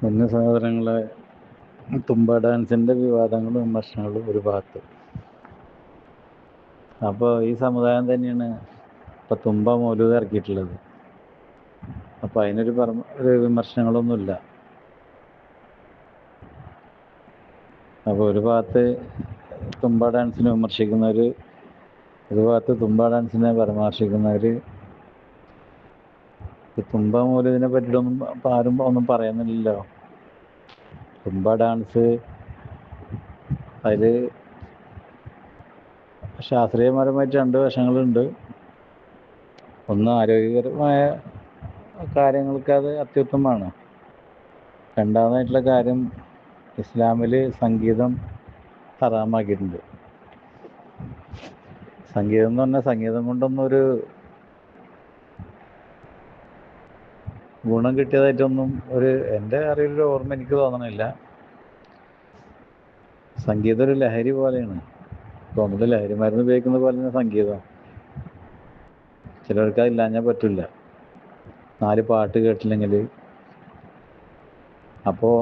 പിന്നെ സഹോദരങ്ങളെ, തുമ്പ ഡാൻസിൻ്റെ വിവാദങ്ങളും വിമർശനങ്ങളും ഒരു ഭാഗത്ത്. അപ്പോൾ ഈ സമുദായം തന്നെയാണ് ഇപ്പോൾ തുമ്പ മൗലൂദ് ഇറക്കിയിട്ടുള്ളത്. അപ്പോൾ അതിനൊരു ഒരു വിമർശനങ്ങളൊന്നുമില്ല. അപ്പോൾ ഒരു ഭാഗത്ത് തുമ്പ ഡാൻസിനെ വിമർശിക്കുന്നവർ, ഒരു ഭാഗത്ത് തുമ്പ ഡാൻസിനെ പരാമർശിക്കുന്നവർ. തുമ്പ മൗലൂദിനെ പറ്റിയിട്ടൊന്നും ആരും ഒന്നും പറയുന്നില്ലല്ലോ. തുമ്പ ഡാൻസ് അതിൽ ശാസ്ത്രീയപരമായിട്ട് രണ്ട് വശങ്ങളുണ്ട്. ഒന്ന്, ആരോഗ്യകരമായ കാര്യങ്ങൾക്ക് അത് അത്യുത്തമമാണ്. രണ്ടാമതായിട്ടുള്ള കാര്യം, ഇസ്ലാമിൽ സംഗീതം ഹറാമാക്കിയിട്ടുണ്ട്. സംഗീതം എന്ന് പറഞ്ഞാൽ സംഗീതം കൊണ്ടൊന്നും ഒരു ഗുണം കിട്ടിയതായിട്ടൊന്നും എൻ്റെ അറിവിലൊരു ഓർമ്മ എനിക്ക് തോന്നണില്ല. സംഗീതം ഒരു ലഹരി പോലെയാണ്. ഇപ്പോൾ നമ്മൾ ലഹരി മരുന്ന് ഉപയോഗിക്കുന്ന പോലെ തന്നെ സംഗീതം. ചിലർക്ക് അതില്ലാഞ്ഞാൽ പറ്റില്ല, 4 പാട്ട് കേട്ടില്ലെങ്കിൽ. അപ്പോൾ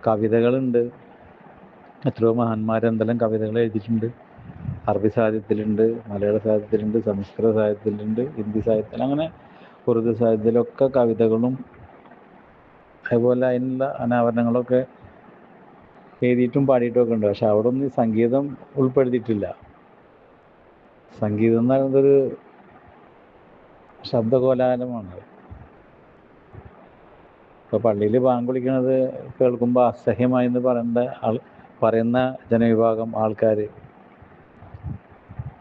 കവിതകളുണ്ട്, എത്രയോ മഹാന്മാർ എന്തെല്ലാം കവിതകൾ എഴുതിയിട്ടുണ്ട്. അറബി സാഹിത്യത്തിലുണ്ട്, മലയാള സാഹിത്യത്തിലുണ്ട്, സംസ്കൃത സാഹിത്യത്തിലുണ്ട്, ഹിന്ദി സാഹിത്യത്തിൽ, അങ്ങനെ ഉറുദു സാഹിത്യത്തിലൊക്കെ കവിതകളും അതുപോലെ അതിനുള്ള അനാവരണങ്ങളൊക്കെ എഴുതിയിട്ടും പാടിയിട്ടുമൊക്കെ ഉണ്ട്. പക്ഷെ അവിടെ ഒന്നും സംഗീതം ഉൾപ്പെടുത്തിയിട്ടില്ല. സംഗീതം എന്ന് പറയുന്നതൊരു ശബ്ദകോലാഹലമാണ്. ഇപ്പോൾ പള്ളിയിൽ ബാങ്ക് വിളിക്കുന്നത് കേൾക്കുമ്പോൾ അസഹ്യമായി എന്ന് പറയുന്ന ജനവിഭാഗം ആൾക്കാർ,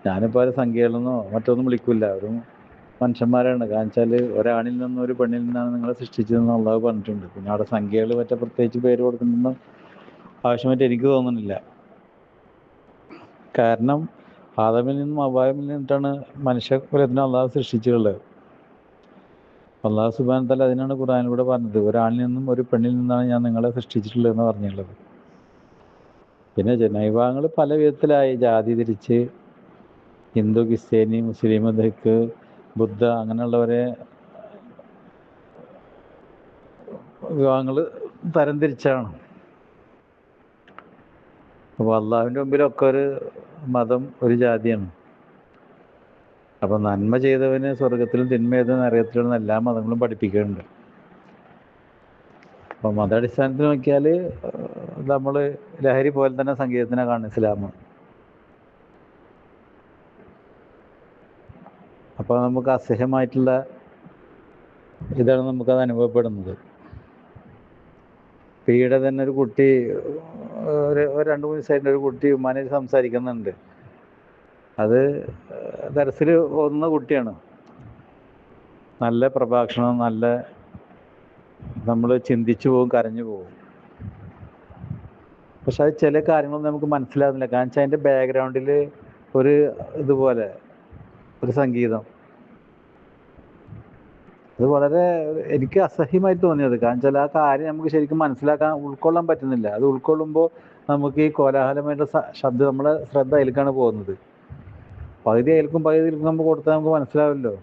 ഞാനിപ്പോൾ അത് സംഖ്യകളെന്നോ മറ്റൊന്നും വിളിക്കില്ല, അവരും മനുഷ്യന്മാരാണ്. കാരണം വെച്ചാൽ ഒരാണിൽ നിന്നും ഒരു പെണ്ണിൽ നിന്നാണ് നിങ്ങളെ സൃഷ്ടിച്ചതെന്ന് അള്ളാഹു പറഞ്ഞിട്ടുണ്ട്. പിന്നെ അവിടെ സംഖ്യകൾ മറ്റേ പ്രത്യേകിച്ച് പേര് കൊടുക്കുന്നൊന്നും ആവശ്യമായിട്ട് എനിക്ക് തോന്നുന്നില്ല. കാരണം ആദമിൽ നിന്നും ഹവ്വായിൽ നിന്നിട്ടാണ് മനുഷ്യകുലത്തിനെ അള്ളാഹു സൃഷ്ടിച്ചിട്ടുള്ളത്. അള്ളാഹു സുബ്ഹാനഹു വ തആല അതിനാണ് ഖുർആനിലൂടെ പറഞ്ഞത്, ഒരാണിൽ നിന്നും ഒരു പെണ്ണിൽ നിന്നാണ് ഞാൻ നിങ്ങളെ സൃഷ്ടിച്ചിട്ടുള്ളതെന്ന് പറഞ്ഞിട്ടുള്ളത്. പിന്നെ ജനവിഭാഗങ്ങൾ പല വിധത്തിലായി, ജാതി തിരിച്ച്, ഹിന്ദു, ക്രിസ്ത്യാനി, മുസ്ലിം, ദഹിക്ക്, ബുദ്ധ, അങ്ങനെയുള്ളവരെ വിഭാഗങ്ങൾ തരംതിരിച്ചാണ്. അപ്പോൾ അള്ളാഹുവിൻ്റെ മുമ്പിലൊക്കെ ഒരു മതം, ഒരു ജാതിയാണ്. അപ്പോൾ നന്മ ചെയ്തവന് സ്വർഗത്തിലും തിന്മ ചെയ്ത നരകത്തിലും എല്ലാ മതങ്ങളും പഠിപ്പിക്കുന്നുണ്ട്. അപ്പോൾ മതാടിസ്ഥാനത്തിൽ നോക്കിയാൽ നമ്മൾ ലഹരി പോലെ തന്നെ സംഗീതത്തിനെ കാണും ഇസ്ലാം. അപ്പോൾ നമുക്ക് അസഹ്യമായിട്ടുള്ള ഇതാണ് നമുക്കത് അനുഭവപ്പെടുന്നത്. ഈയിടെ തന്നെ ഒരു കുട്ടി, ഒരു 2-3 ദിവസമായിട്ട് ഒരു കുട്ടി ഉമ്മാനെ സംസാരിക്കുന്നുണ്ട്. അത് ദർസിൽ പോകുന്ന കുട്ടിയാണ്. നല്ല പ്രഭാഷണം, നല്ല നമ്മൾ ചിന്തിച്ചു പോകും, കരഞ്ഞു പോകും. പക്ഷെ അത് ചില കാര്യങ്ങളൊന്നും നമുക്ക് മനസ്സിലാകുന്നില്ല. കാരണം വെച്ചാൽ അതിൻ്റെ ബാക്ക്ഗ്രൗണ്ടിൽ ഒരു ഇതുപോലെ ഒരു സംഗീതം, അത് വളരെ എനിക്ക് അസഹ്യമായി തോന്നിയത്. കാരണം വെച്ചാൽ ആ കാര്യം നമുക്ക് ശരിക്കും ഉൾക്കൊള്ളാൻ പറ്റുന്നില്ല. അത് ഉൾക്കൊള്ളുമ്പോൾ നമുക്ക് ഈ കോലാഹലമായിട്ടുള്ള ശബ്ദം, നമ്മളെ ശ്രദ്ധ അതിലേക്കാണ് പോകുന്നത്. പകുതി അതിലേക്കും നമ്മൾ കൊടുത്താൽ നമുക്ക് മനസ്സിലാവില്ലോ.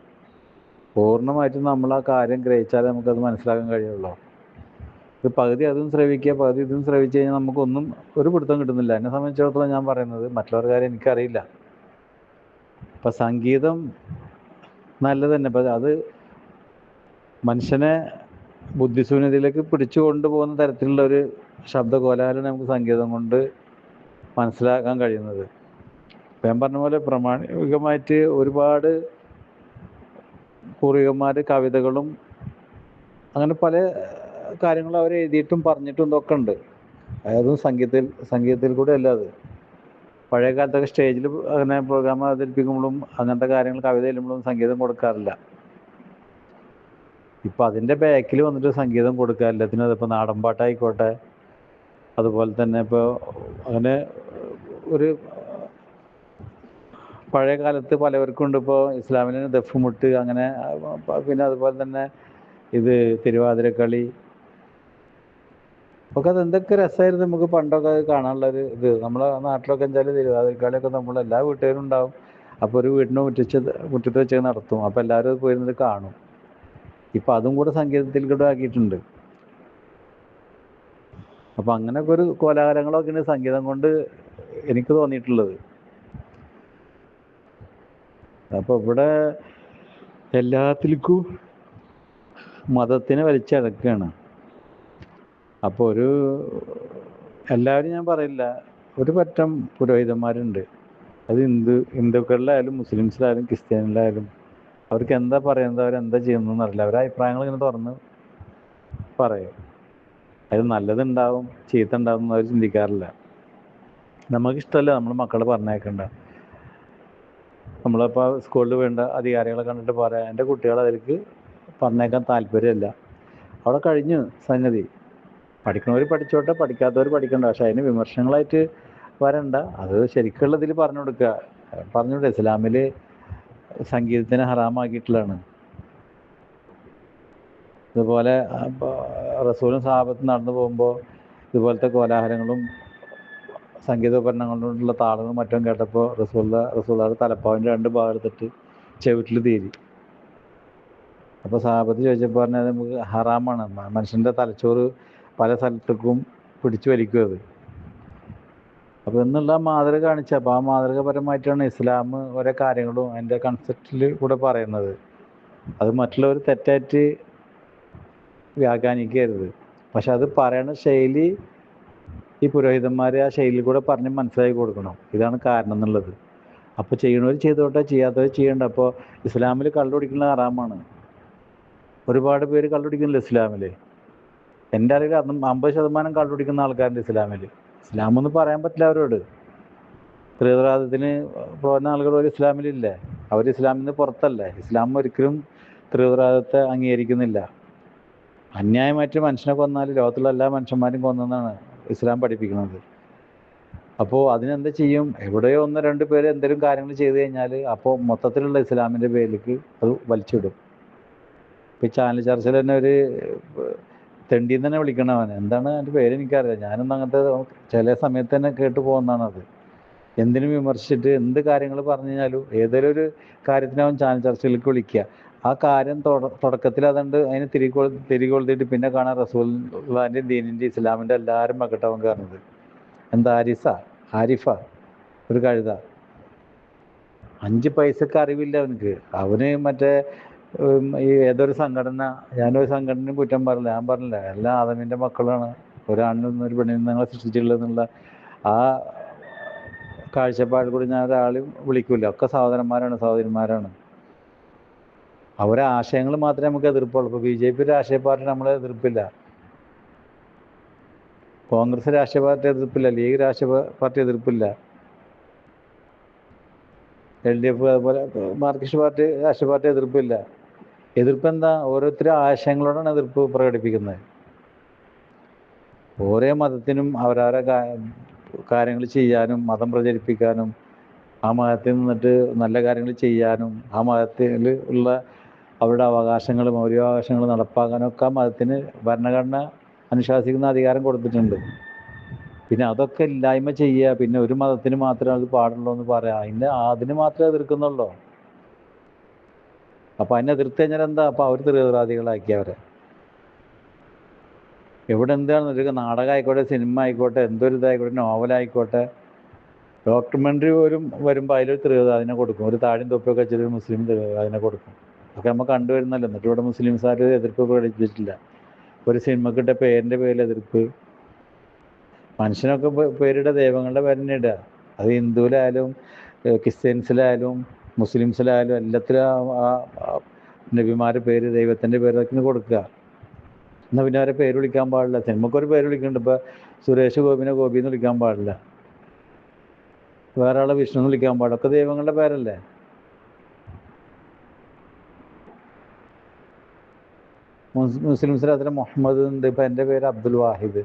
പൂർണ്ണമായിട്ടും നമ്മൾ ആ കാര്യം ഗ്രഹിച്ചാലേ നമുക്കത് മനസ്സിലാക്കാൻ കഴിയുള്ളൂ. ഇത് പകുതി അതും ശ്രവിക്കുക, പകുതി ഇതും ശ്രവിച്ചു കഴിഞ്ഞാൽ നമുക്കൊന്നും ഒരു പിടുത്തം കിട്ടുന്നില്ല. എന്നെ സംബന്ധിച്ചിടത്തോളം ഞാൻ പറയുന്നത്, മറ്റുള്ളവരുടെ കാര്യം എനിക്കറിയില്ല. അപ്പം സംഗീതം നല്ലത് തന്നെ. അപ്പം അത് മനുഷ്യനെ ബുദ്ധിശൂന്യതയിലേക്ക് പിടിച്ചു കൊണ്ടുപോകുന്ന തരത്തിലുള്ള ഒരു ശബ്ദകോലാഹലമാണ് നമുക്ക് സംഗീതം കൊണ്ട് മനസ്സിലാക്കാൻ കഴിയുന്നത്. ഞാൻ പറഞ്ഞ പോലെ പ്രാമാണികമായിട്ട് ഒരുപാട് പൂർവികന്മാർ കവിതകളും അങ്ങനെ പല കാര്യങ്ങളും അവർ എഴുതിയിട്ടും പറഞ്ഞിട്ടും ഇതൊക്കെ ഉണ്ട്. അതായത് സംഗീതത്തിൽ കൂടെ അല്ല. അത് പഴയ കാലത്തൊക്കെ സ്റ്റേജിൽ അങ്ങനെ പ്രോഗ്രാം അവതരിപ്പിക്കുമ്പോഴും അങ്ങനത്തെ കാര്യങ്ങൾ കവിത എഴുതുമ്പോഴും സംഗീതം കൊടുക്കാറില്ല. ഇപ്പം അതിൻ്റെ ബാക്കിൽ വന്നിട്ട് സംഗീതം കൊടുക്കുക എല്ലാത്തിനും. അതിപ്പോൾ നാടൻപാട്ടായിക്കോട്ടെ, അതുപോലെ തന്നെ ഇപ്പോൾ അങ്ങനെ ഒരു പഴയ കാലത്ത് പലവർക്കും ഉണ്ട്. ഇപ്പോൾ ഇസ്ലാമിന് ദഫ്മുട്ട്, അങ്ങനെ പിന്നെ അതുപോലെ തന്നെ ഇത് തിരുവാതിരക്കളി ഒക്കെ. അത് എന്തൊക്കെ രസമായിരുന്നു നമുക്ക് പണ്ടൊക്കെ കാണാനുള്ളൊരു ഇത്. നമ്മളെ നാട്ടിലൊക്കെ വെച്ചാൽ തിരുവാതിരക്കളിയൊക്കെ നമ്മൾ എല്ലാ വീട്ടുകാരും ഉണ്ടാവും. അപ്പോൾ ഒരു വീടിൻ്റെ മുറ്റത്ത് വെച്ച് നടത്തും. അപ്പോൾ എല്ലാവരും പോയിരുന്നത് കാണും. ഇപ്പം അതും കൂടെ സംഗീതത്തിൽ കൂടെ ആക്കിയിട്ടുണ്ട്. അപ്പം അങ്ങനെയൊക്കെ ഒരു കോലാഹലങ്ങളൊക്കെയാണ് സംഗീതം കൊണ്ട് എനിക്ക് തോന്നിയിട്ടുള്ളത്. അപ്പോൾ ഇവിടെ എല്ലാത്തിലേക്കും മതത്തിനെ വലിച്ചടക്കുകയാണ്. അപ്പോൾ എല്ലാവരും ഞാൻ പറയില്ല, ഒരു പറ്റം പുരോഹിതന്മാരുണ്ട്. അത് ഹിന്ദുക്കളിലായാലും മുസ്ലിംസിലായാലും ക്രിസ്ത്യാനിലായാലും അവർക്ക് എന്താ പറയുന്നത്, അവരെന്താ ചെയ്യുന്നതെന്ന് അറിയില്ല. അവരുടെ അഭിപ്രായങ്ങൾ ഇങ്ങനെ തുറന്ന് പറയും. അത് നല്ലതുണ്ടാവും ചീത്ത ഉണ്ടാവും എന്ന് അവർ ചിന്തിക്കാറില്ല. നമുക്കിഷ്ടമല്ല നമ്മൾ മക്കളെ പറഞ്ഞേക്കണ്ട. നമ്മളിപ്പോൾ സ്കൂളിൽ വേണ്ട അധികാരികളെ കണ്ടിട്ട് പറയാം, എൻ്റെ കുട്ടികളെ അതിലേക്ക് പറഞ്ഞേക്കാൻ താല്പര്യമില്ല. അവിടെ കഴിഞ്ഞു സംഗതി. പഠിക്കുന്നവർ പഠിച്ചോട്ടെ, പഠിക്കാത്തവർ പഠിക്കണ്ട. പക്ഷെ അതിന് വിമർശനങ്ങളായിട്ട് വരണ്ട. അത് ശരിക്കുള്ളതിൽ പറഞ്ഞു കൊടുക്കുക. ഇസ്ലാമിൽ സംഗീതത്തിനെ ഹറാമാക്കിയിട്ടുള്ളതാണ്. ഇതുപോലെ റസൂലും സഹാബത്തും നടന്നു പോകുമ്പോൾ ഇതുപോലത്തെ കോലാഹലങ്ങളും സംഗീതോപകരണങ്ങളിലുള്ള താളങ്ങളും മറ്റും കേട്ടപ്പോൾ റസൂലുള്ളാഹിയുടെ തലപ്പാവിൻ്റെ 2 ഭാഗം എടുത്തിട്ട് ചെവിട്ടിൽ തീരി. അപ്പോൾ സഹാബത്ത് ചോദിച്ചപ്പോൾ പറഞ്ഞാൽ നമുക്ക് ഹറാമാണ്, മനുഷ്യൻ്റെ തലച്ചോറ് പല സ്ഥലത്തേക്കും പിടിച്ചു വലിക്കും അത്. അപ്പോൾ എന്നുള്ള മാതൃക കാണിച്ചപ്പോൾ ആ മാതൃകപരമായിട്ടാണ് ഇസ്ലാം ഓരോ കാര്യങ്ങളും അതിൻ്റെ കൺസെപ്റ്റിൽ കൂടെ പറയുന്നത്. അത് മറ്റുള്ളവർ തെറ്റായിട്ട് വ്യാഖ്യാനിക്കരുത്. പക്ഷെ അത് പറയുന്ന ശൈലി ഈ പുരോഹിതന്മാർ ആ ശൈലിയിൽ കൂടെ പറഞ്ഞ് മനസ്സിലാക്കി കൊടുക്കണം, ഇതാണ് കാരണം എന്നുള്ളത്. അപ്പോൾ ചെയ്യണവർ ചെയ്തോട്ടെ, ചെയ്യാത്തവർ ചെയ്യണ്ട. അപ്പോൾ ഇസ്ലാമിൽ കള്ളുപിടിക്കുന്നത് ഹറാമാണ്. ഒരുപാട് പേര് കള്ളുപിടിക്കുന്നില്ല ഇസ്ലാമിൽ. എൻ്റെ അറിവിൽ 50% കള്ളുപിടിക്കുന്ന ആൾക്കാരുണ്ട് ഇസ്ലാമിൽ. ഇസ്ലാമൊന്നും പറയാൻ പറ്റില്ല അവരോട്. തീവ്രവാദത്തിന് പോകുന്ന ആളുകൾ ഒരു ഇസ്ലാമിലില്ലേ? അവർ ഇസ്ലാമിൽ നിന്ന് പുറത്തല്ലേ? ഇസ്ലാം ഒരിക്കലും തീവ്രവാദത്തെ അംഗീകരിക്കുന്നില്ല. അന്യായമായിട്ട് മനുഷ്യനെ കൊന്നാൽ ലോകത്തുള്ള എല്ലാ മനുഷ്യന്മാരും കൊന്നെന്നാണ് ഇസ്ലാം പഠിപ്പിക്കുന്നത്. അപ്പോൾ അതിനെന്ത് ചെയ്യും? എവിടെയോ 1-2 പേര് എന്തെങ്കിലും കാര്യങ്ങൾ ചെയ്തു കഴിഞ്ഞാൽ അപ്പോൾ മൊത്തത്തിലുള്ള ഇസ്ലാമിൻ്റെ പേരിലേക്ക് അത് വലിച്ചിടും. ഇപ്പോൾ ഈ ചാനൽ ചർച്ചയിൽ തന്നെ ഒരു തെണ്ടിന്ന് തന്നെ വിളിക്കണവൻ, എന്താണ് എൻ്റെ പേര് എനിക്കറിയാം. ഞാനൊന്നും അങ്ങനത്തെ ചില സമയത്ത് തന്നെ കേട്ട് പോകുന്നതാണത്. എന്തിനും വിമർശിച്ചിട്ട് എന്ത് കാര്യങ്ങൾ പറഞ്ഞു കഴിഞ്ഞാലും ഏതെങ്കിലും ഒരു കാര്യത്തിനവൻ ചാനൽ ചർച്ചയിലേക്ക് വിളിക്കുക. ആ കാര്യം തുടക്കത്തിൽ അതുകൊണ്ട് അതിന് തിരികൊളുത്തിയിട്ട് പിന്നെ കാണാൻ റസൂലുള്ളാഹിൻ്റെയും ദീനിൻ്റെ ഇസ്ലാമിൻ്റെ എല്ലാവരും മകട്ടവൻ കയറുന്നത്. എന്താ ആരിഫ ഒരു കഴുത, 5 പൈസക്ക് അറിവില്ല അവനക്ക്. അവന് മറ്റേ ഈ ഏതൊരു സംഘടന, ഞാനൊരു സംഘടനയും കുറ്റം പറയില്ല, ഞാൻ പറഞ്ഞില്ല എല്ലാ ആദമിൻ്റെ മക്കളാണ്, ഒരാണിനും ഒരു പെണ്ണിനും ഞങ്ങളെ സൃഷ്ടിച്ചിട്ടുള്ളതെന്നുള്ള ആ കാഴ്ചപ്പാടിൽ കൂടി ഞാൻ ഒരാളും വിളിക്കില്ല. ഒക്കെ സഹോദരന്മാരാണ്. അവരെ ആശയങ്ങൾ മാത്രമേ നമുക്ക് എതിർപ്പുള്ളൂ. ഇപ്പോൾ BJP രാഷ്ട്രീയ പാർട്ടി നമ്മളെ എതിർപ്പില്ല, കോൺഗ്രസ് രാഷ്ട്രീയ പാർട്ടി എതിർപ്പില്ല, ലീഗ് രാഷ്ട്രീയ പാർട്ടി എതിർപ്പില്ല, LDF അതുപോലെ മാർക്സിസ്റ്റ് പാർട്ടി രാഷ്ട്രീയ പാർട്ടി എതിർപ്പില്ല. എതിർപ്പ് എന്താ? ഓരോരുത്തരും ആശയങ്ങളോടാണ് എതിർപ്പ് പ്രകടിപ്പിക്കുന്നത്. ഓരോ മതത്തിനും അവരവരെ കാര്യങ്ങൾ ചെയ്യാനും മതം പ്രചരിപ്പിക്കാനും ആ മതത്തിൽ നിന്നിട്ട് നല്ല കാര്യങ്ങൾ ചെയ്യാനും ആ മതത്തിൽ ഉള്ള അവരുടെ അവകാശങ്ങളും മൗലികാവകാശങ്ങളും നടപ്പാക്കാനും ഒക്കെ ആ മതത്തിന് ഭരണഘടന അനുശാസിക്കുന്ന അധികാരം കൊടുത്തിട്ടുണ്ട്. പിന്നെ അതൊക്കെ ഇല്ലായ്മ ചെയ്യുക, പിന്നെ ഒരു മതത്തിന് മാത്രമേ അത് പാടുള്ളൂ എന്ന് പറയാം, അതിന് മാത്രമേ എതിർക്കുന്നുള്ളൂ. അപ്പം അതിനെ എതിർത്ത് കഴിഞ്ഞാൽ എന്താ? അപ്പോൾ അവർ തീവ്രവാദികളാക്കി അവരെ. എവിടെ എന്താണ് ഒരു നാടകം ആയിക്കോട്ടെ, സിനിമ ആയിക്കോട്ടെ, എന്തൊരു ഇതായിക്കോട്ടെ, നോവലായിക്കോട്ടെ, ഡോക്യുമെൻ്ററി പോലും വരുമ്പോൾ അതിലൊരു തീവ്രവാദിനെ കൊടുക്കും. ഒരു താടിയും തൊപ്പിയൊക്കെ വെച്ചൊരു മുസ്ലിം തീവ്രവാദിനെ കൊടുക്കും. ഒക്കെ നമ്മൾ കണ്ടുവരുന്നല്ലോ. എന്നിട്ട് ഇവിടെ മുസ്ലിംസാർ എതിർപ്പ് പ്രകടിപ്പിച്ചിട്ടില്ല. ഒരു സിനിമക്കിട്ട പേരിൻ്റെ പേരിൽ എതിർപ്പ്. മനുഷ്യനൊക്കെ പേരിടുക ദൈവങ്ങളുടെ പേരിനെ ഇടുക. അത് ഹിന്ദുവിലായാലും ക്രിസ്ത്യൻസിലായാലും മുസ്ലിംസിലായാലും എല്ലാത്തിലും ആ നബിമാരുടെ പേര്, ദൈവത്തിൻ്റെ പേരൊക്കെ കൊടുക്കുക. എന്നാൽ പിന്നെ അവരെ പേര് വിളിക്കാൻ പാടില്ല. സിനിമക്കൊരു പേര് വിളിക്കുന്നുണ്ട്. ഇപ്പോൾ സുരേഷ് ഗോപിനെ ഗോപി എന്ന് വിളിക്കാൻ പാടില്ല, വേറെ ആളെ വിഷ്ണു എന്ന് വിളിക്കാൻ പാടില്ല. ഒക്കെ ദൈവങ്ങളുടെ പേരല്ലേ? മുസ്ലിംസിൽ അതിൽ മുഹമ്മദ് ഉണ്ട്. ഇപ്പം എൻ്റെ പേര് അബ്ദുൽ വാഹിദ്,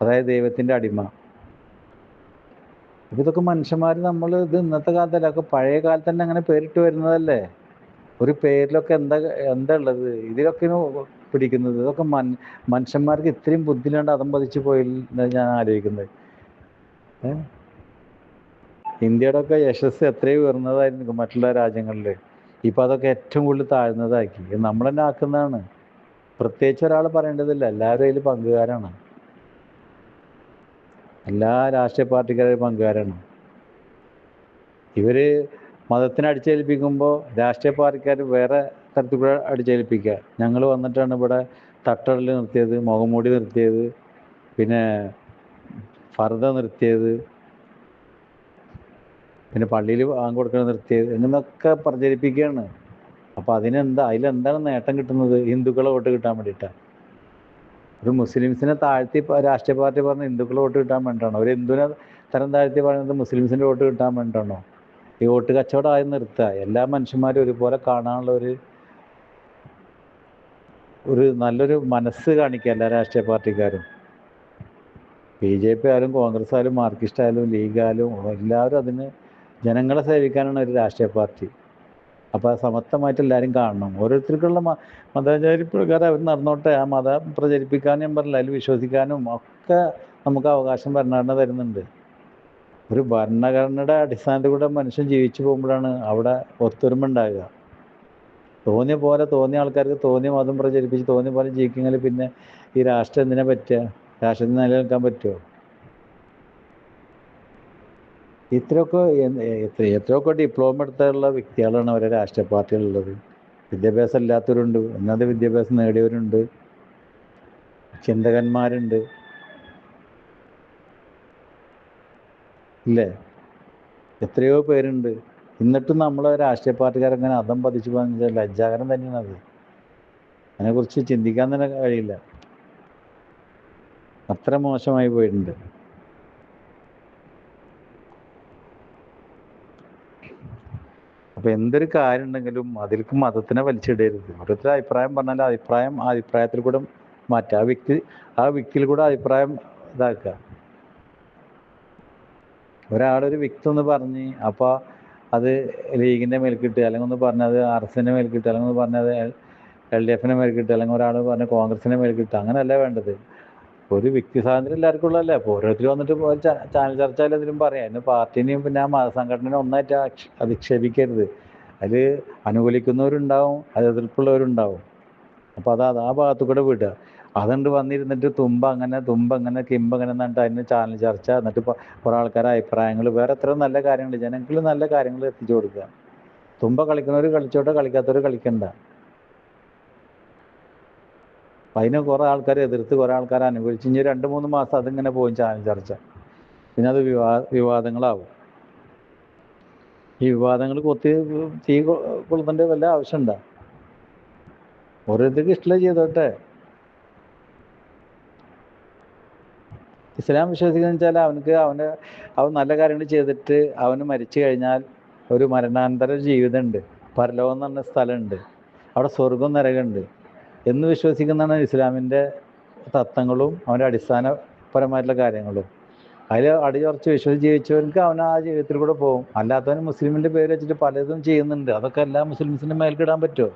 അതായത് ദൈവത്തിൻ്റെ അടിമ. അപ്പം ഇതൊക്കെ മനുഷ്യന്മാർ ഇത് ഇന്നത്തെ കാലത്തല്ല, ഒക്കെ പഴയ കാലത്ത് തന്നെ അങ്ങനെ പേരിട്ട് വരുന്നതല്ലേ. ഒരു പേരിലൊക്കെ എന്താ ഉള്ളത്? ഇതിലൊക്കെ പിടിക്കുന്നത്. ഇതൊക്കെ മനുഷ്യന്മാർക്ക് ഇത്രയും ബുദ്ധിയില്ലാണ്ട് അതം പതിച്ചു പോയില്ല ഞാൻ ആലോചിക്കുന്നത്. ഇന്ത്യയുടെ ഒക്കെ യശസ് എത്രയും ഉയർന്നതായിരുന്നു മറ്റുള്ള രാജ്യങ്ങളിൽ. ഇപ്പം അതൊക്കെ ഏറ്റവും കൂടുതൽ താഴ്ന്നതാക്കി. നമ്മൾ തന്നെ ആക്കുന്നതാണ്. പ്രത്യേകിച്ച് ഒരാൾ പറയേണ്ടതില്ല, എല്ലാവരും അതിൽ പങ്കുകാരാണ്. എല്ലാ രാഷ്ട്രീയ പാർട്ടിക്കാരും പങ്കുകാരാണ്. ഇവർ മതത്തിനെ അടിച്ചേൽപ്പിക്കുമ്പോൾ രാഷ്ട്രീയ പാർട്ടിക്കാർ വേറെ തരത്തിൽ കൂടെ അടിച്ചേൽപ്പിക്കുക. ഞങ്ങൾ വന്നിട്ടാണ് ഇവിടെ തട്ടടൽ നിർത്തിയത്, മുഖംമൂടി നിർത്തിയത്, പിന്നെ ഫർദ നിർത്തിയത്, പിന്നെ പള്ളിയിൽ ബാങ്ക് കൊടുക്കാൻ നിർത്തിയത് എന്നൊക്കെ പ്രചരിപ്പിക്കുകയാണ്. അപ്പോൾ അതിലെന്താണ് നേട്ടം കിട്ടുന്നത്? ഹിന്ദുക്കളെ വോട്ട് കിട്ടാൻ വേണ്ടിയിട്ടാണ്. ഒരു മുസ്ലിംസിനെ താഴ്ത്തി രാഷ്ട്രീയ പാർട്ടി പറഞ്ഞ് ഹിന്ദുക്കളെ വോട്ട് കിട്ടാൻ വേണ്ടിയിട്ടാണോ? ഒരു ഹിന്ദുവിനെ തരം താഴ്ത്തി പറയുന്നത് മുസ്ലിംസിൻ്റെ വോട്ട് കിട്ടാൻ വേണ്ടിയിട്ടാണോ? ഈ വോട്ട് കച്ചവടം ആയി നിർത്തുക. എല്ലാ മനുഷ്യന്മാരും ഒരുപോലെ കാണാനുള്ള ഒരു നല്ലൊരു മനസ്സ് കാണിക്കുക എല്ലാ രാഷ്ട്രീയ പാർട്ടിക്കാരും. BJP ആയാലും കോൺഗ്രസ് ആയാലും മാർക്സിസ്റ്റ് ആയാലും ലീഗ് ആയാലും എല്ലാവരും അതിന് ജനങ്ങളെ സേവിക്കാനാണ് ഒരു രാഷ്ട്രീയ പാർട്ടി. അപ്പോൾ സമത്വമായിട്ട് എല്ലാവരും കാണണം. ഓരോരുത്തർക്കുള്ള മതാചാര്യ പ്രകാരം അവർ നടന്നോട്ടെ. ആ മതം പ്രചരിപ്പിക്കാനും ഞാൻ പറഞ്ഞില്ല, അതിൽ വിശ്വസിക്കാനും ഒക്കെ നമുക്ക് അവകാശം ഭരണഘടന തരുന്നുണ്ട്. ഒരു ഭരണഘടനയുടെ അടിസ്ഥാനത്തിൽ കൂടെ മനുഷ്യൻ ജീവിച്ചു പോകുമ്പോഴാണ് അവിടെ ഒത്തൊരുമ ഉണ്ടാകുക. തോന്നിയ പോലെ തോന്നിയ ആൾക്കാർക്ക് തോന്നിയ മതം പ്രചരിപ്പിച്ച് തോന്നിയ പോലെ ജീവിക്കുമെങ്കിൽ പിന്നെ ഈ രാഷ്ട്രം എന്തിനാ പറ്റുക? രാഷ്ട്രത്തിന് നിലനിൽക്കാൻ പറ്റുമോ? എത്രയൊക്കെ ഡിപ്ലോമ എടുത്തുള്ള വ്യക്തികളാണ് അവരെ രാഷ്ട്രീയ പാർട്ടികളുള്ളത്. വിദ്യാഭ്യാസം ഇല്ലാത്തവരുണ്ട്, ഉന്നത വിദ്യാഭ്യാസം നേടിയവരുണ്ട്, ചിന്തകന്മാരുണ്ട്, ഇല്ലേ? എത്രയോ പേരുണ്ട്. എന്നിട്ടും നമ്മളെ രാഷ്ട്രീയ പാർട്ടിക്കാരങ്ങനെ അധം പതിച്ചു പോകാൻ ലജ്ജാകരം തന്നെയാണ് അത്. അതിനെക്കുറിച്ച് ചിന്തിക്കാൻ തന്നെ കഴിയില്ല. അത്ര മോശമായി പോയിട്ടുണ്ട്. അപ്പോൾ എന്തൊരു കാര്യം ഉണ്ടെങ്കിലും അതിലേക്ക് മതത്തിനെ വലിച്ചിടരുത്. ഓരോരുത്തർ അഭിപ്രായം പറഞ്ഞാൽ അഭിപ്രായത്തിൽ കൂടെ മാറ്റുക. ആ വ്യക്തിയിൽ കൂടെ അഭിപ്രായം ഇതാക്കുക. ഒരാളൊരു വ്യക്തി ഒന്ന് പറഞ്ഞ് അപ്പോൾ അത് ലീഗിൻ്റെ മേൽക്കിട്ട്, അല്ലെങ്കിൽ ഒന്ന് പറഞ്ഞത് RSൻ്റെ മേൽക്കിട്ട്, അല്ലെങ്കിൽ ഒന്ന് പറഞ്ഞത് LDFൻ്റെ മേൽക്കിട്ട്, അല്ലെങ്കിൽ ഒരാൾ പറഞ്ഞ കോൺഗ്രസിൻ്റെ മേൽക്കിട്ട്, അങ്ങനെയല്ല വേണ്ടത്. ഒരു വ്യക്തി സ്വാതന്ത്ര്യം എല്ലാവർക്കും ഉള്ളതല്ലേ. അപ്പോൾ ഓരോരുത്തർ വന്നിട്ട് ചാനൽ ചർച്ചയിൽ എന്തെങ്കിലും പറയാം. അതിന് പാർട്ടീനെയും പിന്നെ ആ മതസംഘടനയും ഒന്നായിട്ട് അധിക്ഷേപിക്കരുത്. അതിൽ അനുകൂലിക്കുന്നവരുണ്ടാവും, അത് എതിർപ്പുള്ളവരുണ്ടാവും. അപ്പോൾ ആ ഭാഗത്തു കൂടെ വിടുക. അതുകൊണ്ട് വന്നിരുന്നിട്ട് തുമ്പ അങ്ങനെ കിമ്പ് അങ്ങനെ എന്നിട്ട് അതിന് ചാനൽ ചർച്ച, എന്നിട്ട് കുറേ ആൾക്കാരുടെ അഭിപ്രായങ്ങൾ, വേറെ എത്ര നല്ല കാര്യങ്ങൾ ജനങ്ങൾ നല്ല കാര്യങ്ങൾ എത്തിച്ചു കൊടുക്കുക. തുമ്പ കളിക്കുന്നവർ കളിച്ചോട്ടെ, കളിക്കാത്തവർ കളിക്കണ്ട. അതിന് കുറേ ആൾക്കാർ എതിർത്ത്, കുറേ ആൾക്കാർ അനുകൂലിച്ച്, ഇനി 2-3 മാസം അതിങ്ങനെ പോകും ചാനൽ ചർച്ച. പിന്നെ അത് വിവാദങ്ങളാവും. ഈ വിവാദങ്ങൾ തീ കൊളുത്തേണ്ട വല്ല ആവശ്യമുണ്ടോ? ഓരോരുത്തർക്ക് ഇഷ്ടമുള്ളത് ചെയ്തോട്ടെ. ഇസ്ലാം വിശ്വസിക്കുന്നത് വെച്ചാൽ അവൻ നല്ല കാര്യങ്ങൾ ചെയ്തിട്ട് അവന് മരിച്ചു കഴിഞ്ഞാൽ ഒരു മരണാനന്തര ജീവിതമുണ്ട്, പരലോകം എന്ന് പറഞ്ഞ സ്ഥലമുണ്ട്, അവിടെ സ്വർഗം നരകമുണ്ട് എന്ന് വിശ്വസിക്കുന്നതാണ് ഇസ്ലാമിൻ്റെ തത്വങ്ങളും അവൻ്റെ അടിസ്ഥാനപരമായിട്ടുള്ള കാര്യങ്ങളും. അതിൽ അടിയുറച്ച് വിശ്വസിച്ച് ജീവിച്ചവർക്ക് അവൻ ആ ജീവിതത്തിൽ കൂടെ പോകും. അല്ലാത്തവന് മുസ്ലിമിൻ്റെ പേര് വെച്ചിട്ട് പലതും ചെയ്യുന്നുണ്ട്. അതൊക്കെ എല്ലാ മുസ്ലിംസിൻ്റെ മേൽക്കിടാൻ പറ്റുമോ?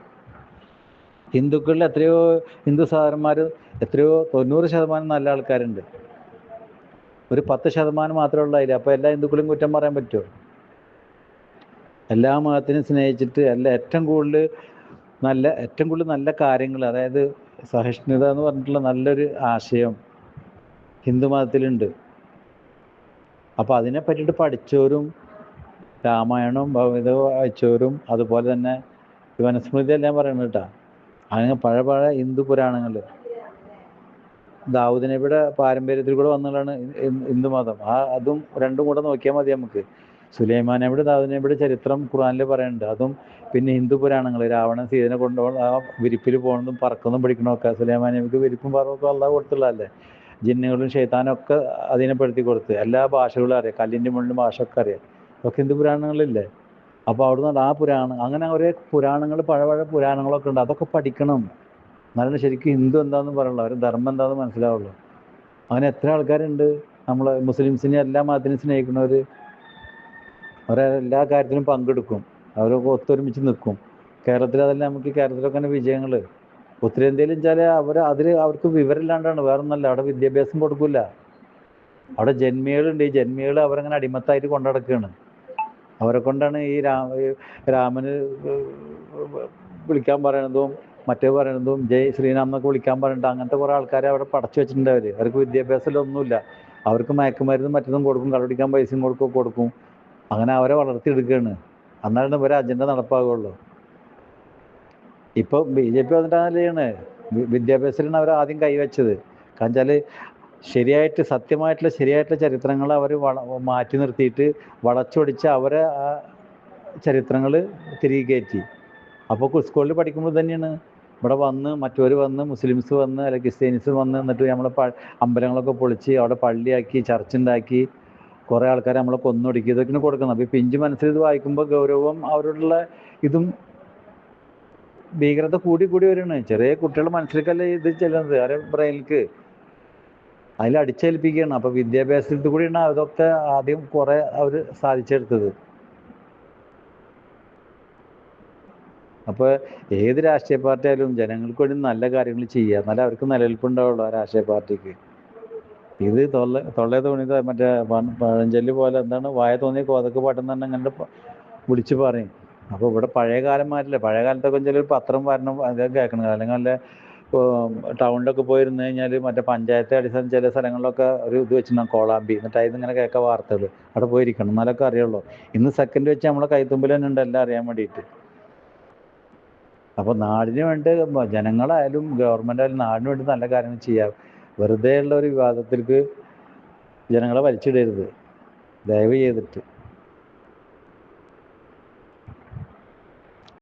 ഹിന്ദുക്കളിൽ എത്രയോ ഹിന്ദു സഹോദരന്മാർ, എത്രയോ 90% നല്ല ആൾക്കാരുണ്ട്. ഒരു 10% മാത്രമേ ഉള്ളൂ അതിൽ. അപ്പോൾ എല്ലാ ഹിന്ദുക്കളും കുറ്റം പറയാൻ പറ്റുമോ? എല്ലാ മതത്തിനും സ്നേഹിച്ചിട്ട് ഏറ്റവും കൂടുതൽ നല്ല കാര്യങ്ങൾ, അതായത് സഹിഷ്ണുത എന്ന് പറഞ്ഞിട്ടുള്ള നല്ലൊരു ആശയം ഹിന്ദു മതത്തിലുണ്ട്. അപ്പോൾ അതിനെ പറ്റിയിട്ട് പഠിച്ചവരും രാമായണവും ഭഗവത്ഗീതയും വായിച്ചവരും, അതുപോലെ തന്നെ മനുസ്മൃതി എല്ലാം പറയുന്നത് കേട്ടോ. അങ്ങനെ പഴയ ഹിന്ദു പുരാണങ്ങൾ ദാവൂദ് നബിയുടെ പാരമ്പര്യത്തിൽ കൂടെ വന്നതാണ് ഹിന്ദു മതം. അതും രണ്ടും കൂടെ നോക്കിയാൽ മതി നമുക്ക്. സുലൈമാൻ നബിയുടെ ദാവൂദ് നബിയുടെ ചരിത്രം ഖുർആനിൽ പറയുന്നുണ്ട്. അതും പിന്നെ ഹിന്ദു പുരാണങ്ങൾ, രാവണൻ സീതനെ കൊണ്ടുപോകുന്ന ആ വിരിപ്പിൽ പോകുന്നതും പറക്കുന്നതും പിടിക്കണമൊക്കെ സുലൈമാൻ നബിക്ക് വിരിപ്പും പറവൊക്കെ അള്ളാഹ് കൊടുത്തുള്ളതല്ലേ. ജിന്നുകളും ഷെയ്ത്താനൊക്കെ അധീനപ്പെടുത്തി കൊടുത്ത്, എല്ലാ ഭാഷകളും അറിയാം, കല്ലിൻ്റെ മുകളിലും ഭാഷ ഒക്കെ അറിയാം. അതൊക്കെ ഹിന്ദു പുരാണങ്ങളില്ലേ. അപ്പോൾ അവിടുന്ന് ആ പുരാണം, അങ്ങനെ ഒരേ പുരാണങ്ങൾ, പഴയ പുരാണങ്ങളൊക്കെ ഉണ്ട്. അതൊക്കെ പഠിക്കണം. എന്നാലും ശരിക്കും ഹിന്ദു എന്താണെന്ന് പറയുള്ളൂ, അവർ ധർമ്മം എന്താണെന്ന് മനസ്സിലാവുള്ളൂ. അങ്ങനെ എത്ര ആൾക്കാരുണ്ട് നമ്മൾ മുസ്ലിംസിനെ എല്ലാ മതത്തിനും സ്നേഹിക്കുന്നവർ. അവരെല്ലാ കാര്യത്തിലും പങ്കെടുക്കും, അവരൊക്കെ ഒത്തൊരുമിച്ച് നിൽക്കും. കേരളത്തിലൊക്കെ തന്നെ വിജയങ്ങൾ. ഉത്തരേന്ത്യയിൽ വെച്ചാൽ അവർക്ക് വിവരമില്ലാണ്ടാണ്, വേറൊന്നല്ല. അവിടെ വിദ്യാഭ്യാസം കൊടുക്കില്ല. അവിടെ ജന്മികളുണ്ട്. ഈ ജന്മികൾ അവരങ്ങനെ അടിമത്തായിട്ട് കൊണ്ടുനടക്കുകയാണ്. അവരെ കൊണ്ടാണ് ഈ രാമന് വിളിക്കാൻ പറയണതും മറ്റേ പറയണതും ജയ് ശ്രീരാം എന്നൊക്കെ വിളിക്കാൻ പറഞ്ഞിട്ട് അങ്ങനത്തെ കുറേ ആൾക്കാരെ അവിടെ പടച്ചു വെച്ചിട്ടുണ്ട്. അവർക്ക് വിദ്യാഭ്യാസത്തിലൊന്നുമില്ല. അവർക്ക് മയക്കുമരുന്നും മറ്റതും കൊടുക്കും, കള്ളുടിക്കാൻ പൈസയും കൊടുക്കും. അങ്ങനെ അവരെ വളർത്തിയെടുക്കുകയാണ്. എന്നാലും ഇവരെ അജണ്ട നടപ്പാകുള്ളൂ. ഇപ്പോൾ BJP വന്നിട്ടാണ് വിദ്യാഭ്യാസത്തിലാണ് അവർ ആദ്യം കൈവച്ചത്. കാരണം വെച്ചാൽ ശരിയായിട്ടുള്ള ചരിത്രങ്ങൾ അവർ മാറ്റി നിർത്തിയിട്ട് വളച്ചൊടിച്ച് അവരെ ആ ചരിത്രങ്ങൾ തിരികെ കയറ്റി. അപ്പോൾ സ്കൂളിൽ പഠിക്കുമ്പോൾ തന്നെയാണ് ഇവിടെ മറ്റവർ മുസ്ലിംസ് അല്ലെങ്കിൽ ക്രിസ്ത്യാനിസ് എന്നിട്ട് നമ്മളെ അമ്പലങ്ങളൊക്കെ പൊളിച്ച് അവിടെ പള്ളിയാക്കി, ചർച്ചുണ്ടാക്കി, കുറേ ആൾക്കാരെ നമ്മളെ കൊന്നൊടുക്കി, ഇതൊക്കെയാണ് കൊടുക്കുന്നത്. അപ്പോൾ ഈ പിഞ്ച് മനസ്സിൽ ഇത് വായിക്കുമ്പോൾ ഗൗരവം അവരോടുള്ള ഇതും ഭീകരത കൂടി വരികയാണ്. ചെറിയ കുട്ടികളുടെ മനസ്സിലേക്കല്ലേ ഇത് ചെല്ലുന്നത്, അവരെ ബ്രെയിനിലേക്ക് അതിൽ അടിച്ചേൽപ്പിക്കുകയാണ്. അപ്പോൾ വിദ്യാഭ്യാസത്തിൽ കൂടിയാണ് അതൊക്കെ ആദ്യം കുറേ അവർ സാധിച്ചെടുത്തത്. അപ്പോൾ ഏത് രാഷ്ട്രീയ പാർട്ടി ആയാലും ജനങ്ങൾക്ക് വേണ്ടി നല്ല കാര്യങ്ങൾ ചെയ്യുക, എന്നാലേ അവർക്ക് നിലനിൽപ്പുണ്ടാവുള്ളൂ ആ രാഷ്ട്രീയ പാർട്ടിക്ക്. ഇത് തൊള്ളേ തോന്നിയത് മറ്റേ പഴഞ്ചൊല്ല് പോലെ എന്താണ്, വായ തോന്നിയ കോതക്ക് പാട്ടെന്ന് തന്നെ അങ്ങനെ വിളിച്ച് പറയും. അപ്പോൾ ഇവിടെ പഴയ കാലം മാറ്റില്ല. പഴയ കാലത്തൊക്കെ ചിലർ പത്രം വരണം അതൊക്കെ കേൾക്കണം. അല്ലെങ്കിൽ നല്ല ടൗണിലൊക്കെ പോയിരുന്നു കഴിഞ്ഞാൽ മറ്റേ പഞ്ചായത്ത് അടിസ്ഥാനം ചില സ്ഥലങ്ങളിലൊക്കെ ഒരു ഇത് വെച്ചിട്ടുണ്ടാകും, കോളാമ്പി, എന്നിട്ട് അതിൽ ഇങ്ങനെ കേൾക്കാൻ വാർത്തകൾ അവിടെ പോയിരിക്കണം, എന്നാലൊക്കെ അറിയുള്ളൂ. ഇന്ന് സെക്കൻഡ് വെച്ച് നമ്മളെ കൈത്തുമ്പിൽ തന്നെ ഉണ്ട് എല്ലാം അറിയാൻ വേണ്ടിയിട്ട്. അപ്പോൾ നാടിന് വേണ്ടി ജനങ്ങളായാലും ഗവൺമെൻറ് ആയാലും നാടിന് വേണ്ടി നല്ല കാര്യങ്ങൾ ചെയ്യാം. വെറുതെ ഉള്ള ഒരു വിവാദത്തിലേക്ക് ജനങ്ങളെ വലിച്ചിടരുത്, ദയവ് ചെയ്തിട്ട്.